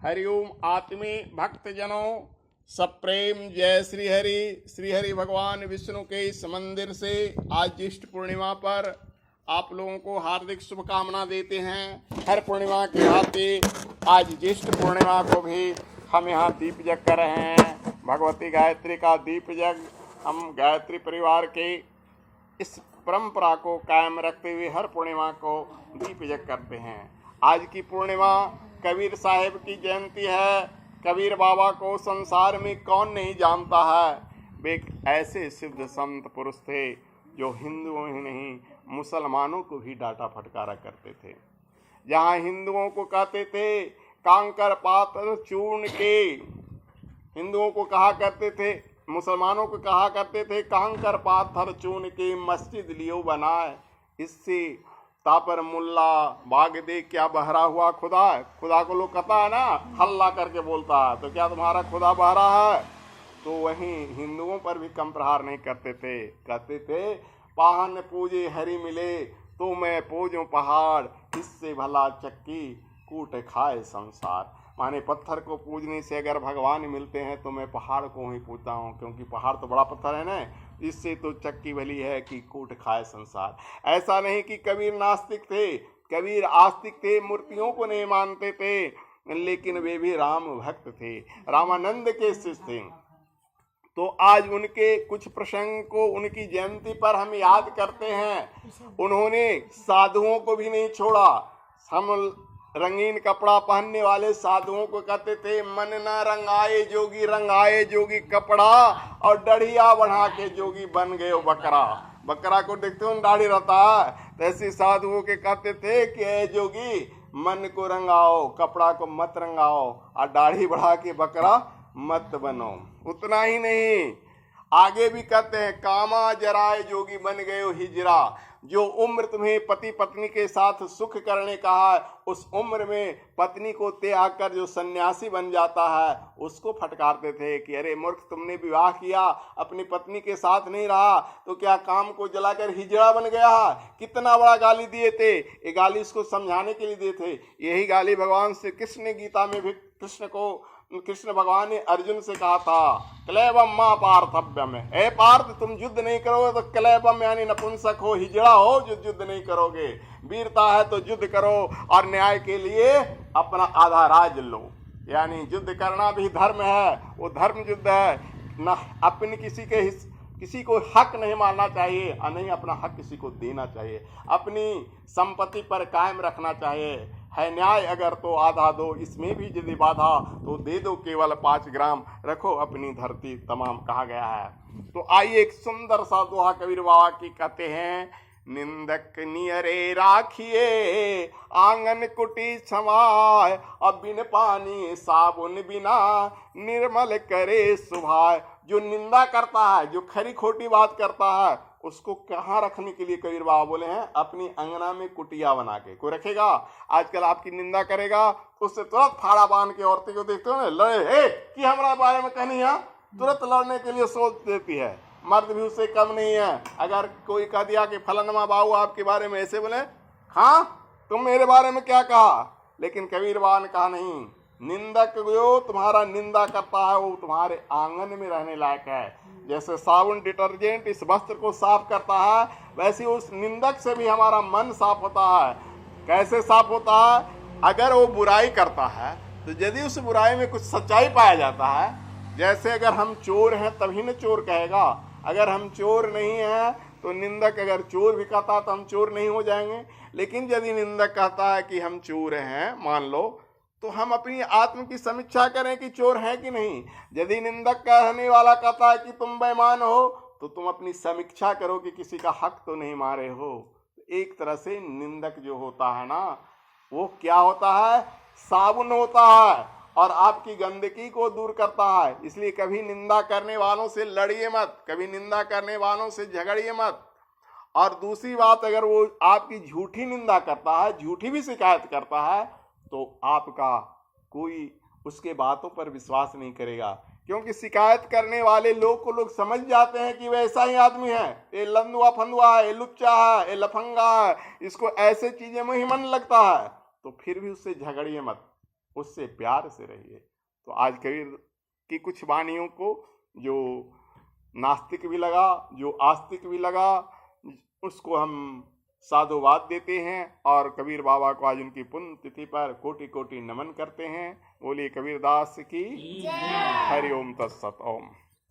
हरिओम आत्मी भक्तजनों, सप्रेम जय श्री हरि भगवान विष्णु के इस मंदिर से आज ज्येष्ठ पूर्णिमा पर आप लोगों को हार्दिक शुभकामना देते हैं। हर पूर्णिमा की भांति आज ज्येष्ठ पूर्णिमा को भी हम यहाँ दीप जग कर रहे हैं। भगवती गायत्री का दीप जग हम गायत्री परिवार के इस परंपरा को कायम रखते हुए हर पूर्णिमा को दीप जग करते हैं। आज की पूर्णिमा कबीर साहिब की जयंती है। कबीर बाबा को संसार में कौन नहीं जानता है। वे ऐसे सिद्ध संत पुरुष थे जो हिंदुओं ही नहीं मुसलमानों को भी डांटा फटकारा करते थे। जहाँ हिंदुओं को कहते थे कांकर पात्र चूर्ण के, हिंदुओं को कहा करते थे, मुसलमानों को कहा करते थे कांकर पाथर चून के मस्जिद लियो बनाए। इससे तापर मुल्ला बाग दे क्या बहरा हुआ खुदा है। खुदा को लोग कहता है ना, हल्ला करके बोलता है, तो क्या तुम्हारा खुदा बहरा है। तो वहीं हिंदुओं पर भी कम प्रहार नहीं करते थे। कहते थे पाहन पूजे हरि मिले तो मैं पूजूं पहाड़, इससे भला चक्की कूट खाए संसार। माने पत्थर को पूजने से अगर भगवान मिलते हैं तो मैं पहाड़ को ही पूजता हूँ, क्योंकि पहाड़ तो बड़ा पत्थर है ना, इससे तो चक्की भली है कि कूट खाए संसार। ऐसा नहीं कि कबीर नास्तिक थे, कबीर आस्तिक थे, मूर्तियों को नहीं मानते थे, लेकिन वे भी राम भक्त थे, रामानंद के शिष्य थे। तो आज उनके कुछ प्रसंग को उनकी जयंती पर हम याद करते हैं। उन्होंने साधुओं को भी नहीं छोड़ा। हम रंगीन कपड़ा पहनने वाले साधुओं को कहते थे मन न रंगाए जोगी, रंगाए जोगी कपड़ा, और डढ़िया बढ़ा के जोगी बन गए बकरा। बकरा को देखते हो दाढ़ी रहता है, तो ऐसे साधुओं के कहते थे कि ए जोगी मन को रंगाओ, कपड़ा को मत रंगाओ, और दाढ़ी बढ़ा के बकरा मत बनो। उतना ही नहीं, आगे भी कहते हैं कामा जराए जोगी बन गए हो हिजरा। जो उम्र तुम्हें पति पत्नी के साथ सुख करने का है, उस उम्र में पत्नी को त्याग कर जो सन्यासी बन जाता है उसको फटकारते थे कि अरे मूर्ख, तुमने विवाह किया, अपनी पत्नी के साथ नहीं रहा, तो क्या काम को जलाकर हिजड़ा बन गया। कितना बड़ा गाली दिए थे। ये गाली इसको समझाने के लिए दिए थे। यही गाली भगवान श्री कृष्ण ने गीता में भी कृष्ण भगवान ने अर्जुन से कहा था क्लेबम मां पार्थव्यम। ए पार्थ, तुम युद्ध नहीं करोगे तो क्लेबम यानी नपुंसक हो, हिजड़ा हो जो युद्ध नहीं करोगे। वीरता है तो युद्ध करो और न्याय के लिए अपना आधा राज लो। यानी युद्ध करना भी धर्म है, वो धर्म युद्ध है ना। अपनी किसी को हक नहीं मानना चाहिए और नहीं अपना हक किसी को देना चाहिए। अपनी संपत्ति पर कायम रखना चाहिए। है न्याय अगर तो आधा दो, इसमें भी यदि बाधा तो दे दो, केवल 5 ग्राम रखो अपनी धरती तमाम कहा गया है। तो आइए एक सुंदर सा दोहा कबीर बाबा की कहते हैं निंदक नियरे राखिए आंगन कुटी समाय, अब बिन पानी साबुन बिना निर्मल करे सुभाय। जो निंदा करता है, जो खरी खोटी बात करता है, उसको कहाँ रखने के लिए कबीर बाबा बोले हैं अपनी अंगना में कुटिया बना के। कोई रखेगा आजकल आपकी निंदा करेगा उससे तुरंत फाड़ा बांध के औरतें को देखते हो ना, लड़े कि हमारा बारे में कहनी है, तुरंत लड़ने के लिए सोच देती है। मर्द भी उससे कम नहीं है। अगर कोई कह दिया कि फलानमा बाबू आपके बारे में ऐसे बोले, हाँ तुम मेरे बारे में क्या कहा, लेकिन कबीर बाबा ने कहा नहीं, निंदक जो तुम्हारा निंदा करता है वो तुम्हारे आंगन में रहने लायक है। जैसे साबुन डिटर्जेंट इस वस्त्र को साफ करता है, वैसे उस निंदक से भी हमारा मन साफ होता है। कैसे साफ होता है, अगर वो बुराई करता है तो यदि उस बुराई में कुछ सच्चाई पाया जाता है, जैसे अगर हम चोर हैं तभी न चोर कहेगा, अगर हम चोर नहीं हैं तो निंदक अगर चोर भी कहता तो हम चोर नहीं हो जाएंगे। लेकिन यदि निंदक कहता है कि हम चोर हैं मान लो, तो हम अपनी आत्म की समीक्षा करें कि चोर है कि नहीं। यदि निंदक कहने वाला कहता है कि तुम बेईमान हो, तो तुम अपनी समीक्षा करो कि किसी का हक तो नहीं मारे हो। एक तरह से निंदक जो होता है ना, वो क्या होता है, साबुन होता है और आपकी गंदगी को दूर करता है। इसलिए कभी निंदा करने वालों से लड़िए मत, कभी निंदा करने वालों से झगड़िए मत। और दूसरी बात, अगर वो आपकी झूठी निंदा करता है, झूठी भी शिकायत करता है, तो आपका कोई उसके बातों पर विश्वास नहीं करेगा, क्योंकि शिकायत करने वाले लोग को लोग समझ जाते हैं कि वैसा ही आदमी है, ये लंदुआ फंदुआ है, ये लुच्चा है, ये लफंगा है, इसको ऐसे चीजें में ही मन लगता है। तो फिर भी उससे झगड़िए मत। उससे प्यार से रहिए। तो आज कबीर की कुछ वाणियों को जो नास्तिक भी लगा, जो आस्तिक भी लगा, उसको हम साधुवाद देते हैं और कबीर बाबा को आज उनकी पुण्य तिथि पर कोटि कोटि नमन करते हैं। बोलिए कबीरदास की जय। हरि ओम तत्सत। ओम।